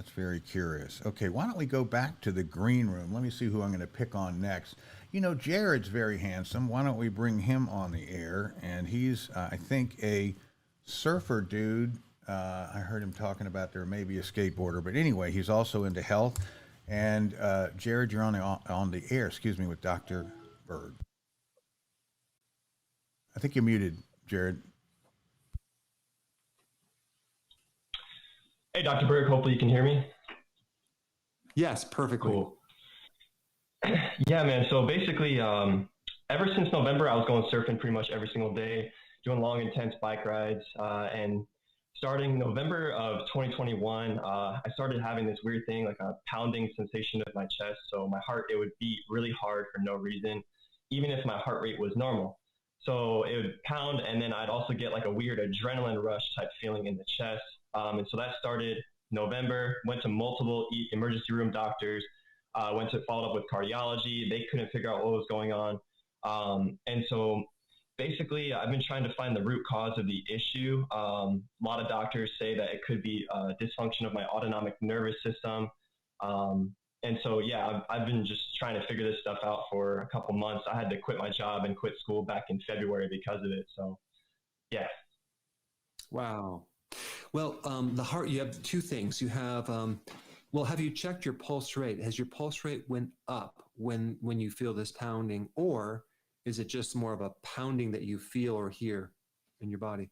That's very curious. Okay, why don't we go back to the green room? Let me see who I'm going to pick on next. You know, Jared's very handsome. Why don't we bring him on the air? And he's, I think, a surfer dude. I heard him talking about there may be a skateboarder, but anyway, he's also into health. And Jared, you're on the air. Excuse me, with Dr. Berg. I think you're muted, Jared. Hey, Dr. Berg, hopefully you can hear me. Yes, perfectly. Cool. Yeah, man. So basically, ever since November, I was going surfing pretty much every single day, doing long, intense bike rides. And starting November of 2021, I started having this weird thing, like a pounding sensation of my chest. So my heart, it would beat really hard for no reason, even if my heart rate was normal. So it would pound, and then I'd also get like a weird adrenaline rush type feeling in the chest. And so that started November, went to multiple emergency room doctors, went to follow up with cardiology. They couldn't figure out what was going on. And so basically, I've been trying to find the root cause of the issue. A lot of doctors say that it could be dysfunction of my autonomic nervous system. And so, yeah, I've been just trying to figure this stuff out for a couple months. I had to quit my job and quit school back in February because of it. So, yeah. Wow. Well, the heart, you have two things. You have, well, have you checked your pulse rate? Has your pulse rate went up when you feel this pounding, or is it just more of a pounding that you feel or hear in your body?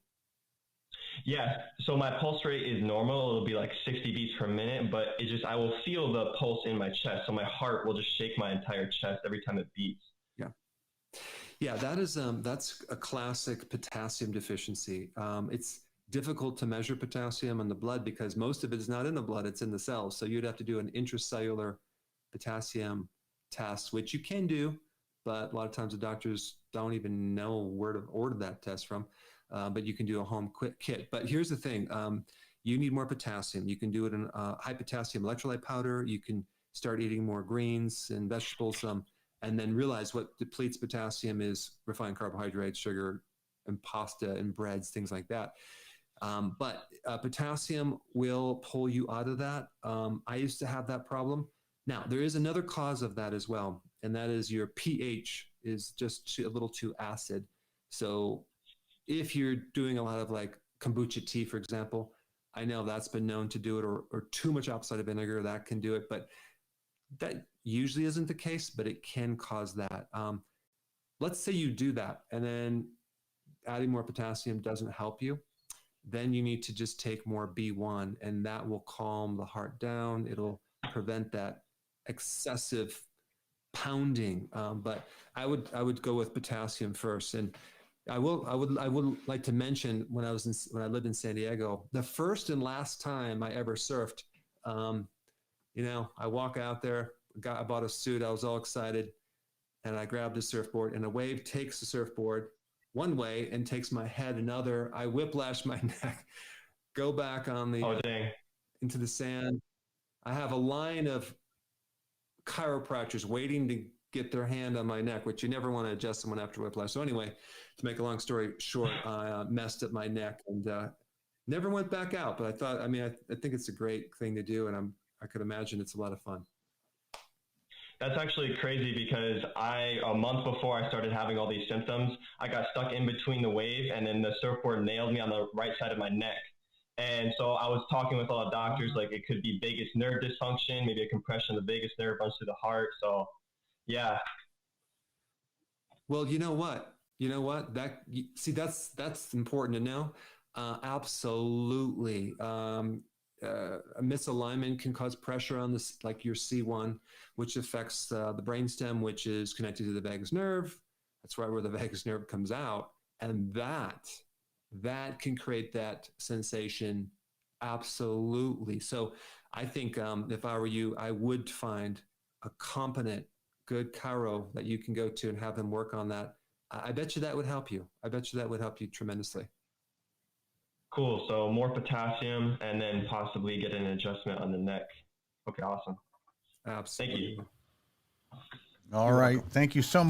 Yeah, so my pulse rate is normal. It'll be like 60 beats per minute, but it just, I will feel the pulse in my chest. So my heart will just shake my entire chest every time it beats. Yeah. Yeah, that's a classic potassium deficiency. It's difficult to measure potassium in the blood because most of it is not in the blood, it's in the cells. So you'd have to do an intracellular potassium test, which you can do, but a lot of times the doctors don't even know where to order that test from. But you can do a home quick kit. But here's the thing. You need more potassium. You can do it in high potassium electrolyte powder. You can start eating more greens and vegetables, and then realize what depletes potassium is refined carbohydrates, sugar, and pasta and breads, things like that. But potassium will pull you out of that. I used to have that problem. Now, there is another cause of that as well, and that is your pH is just a little too acid. So if you're doing a lot of like kombucha tea, for example, I know that's been known to do it, or too much apple cider vinegar, that can do it. But that usually isn't the case, but it can cause that. Let's say you do that, and then adding more potassium doesn't help you. Then you need to just take more B1, and that will calm the heart down. It'll prevent that excessive pounding. But I would go with potassium first. And I would like to mention when I lived in San Diego, the first and last time I ever surfed, I walk out there, I bought a suit, I was all excited, and I grabbed a surfboard, and a wave takes the surfboard one way and takes my head another. I whiplash my neck, go back on into the sand. I have a line of chiropractors waiting to get their hand on my neck, which you never want to adjust someone after whiplash. So anyway, to make a long story short, I messed up my neck and never went back out. But I thought, I think it's a great thing to do, and I could imagine it's a lot of fun. That's actually crazy because a month before I started having all these symptoms, I got stuck in between the wave, and then the surfboard nailed me on the right side of my neck. And so I was talking with a lot of doctors, like it could be vagus nerve dysfunction, maybe a compression of the vagus nerve runs through the heart. So, yeah. Well, you know what? That's important to know. Absolutely. A misalignment can cause pressure on this, like your C1, which affects the brainstem, which is connected to the vagus nerve. That's right where the vagus nerve comes out. And that can create that sensation. Absolutely. So I think if I were you, I would find a competent, good chiro that you can go to and have them work on that. I bet you that would help you. I bet you that would help you tremendously. Cool. So more potassium and then possibly get an adjustment on the neck. Okay, awesome. Absolutely. Thank you. All right. Thank you so much.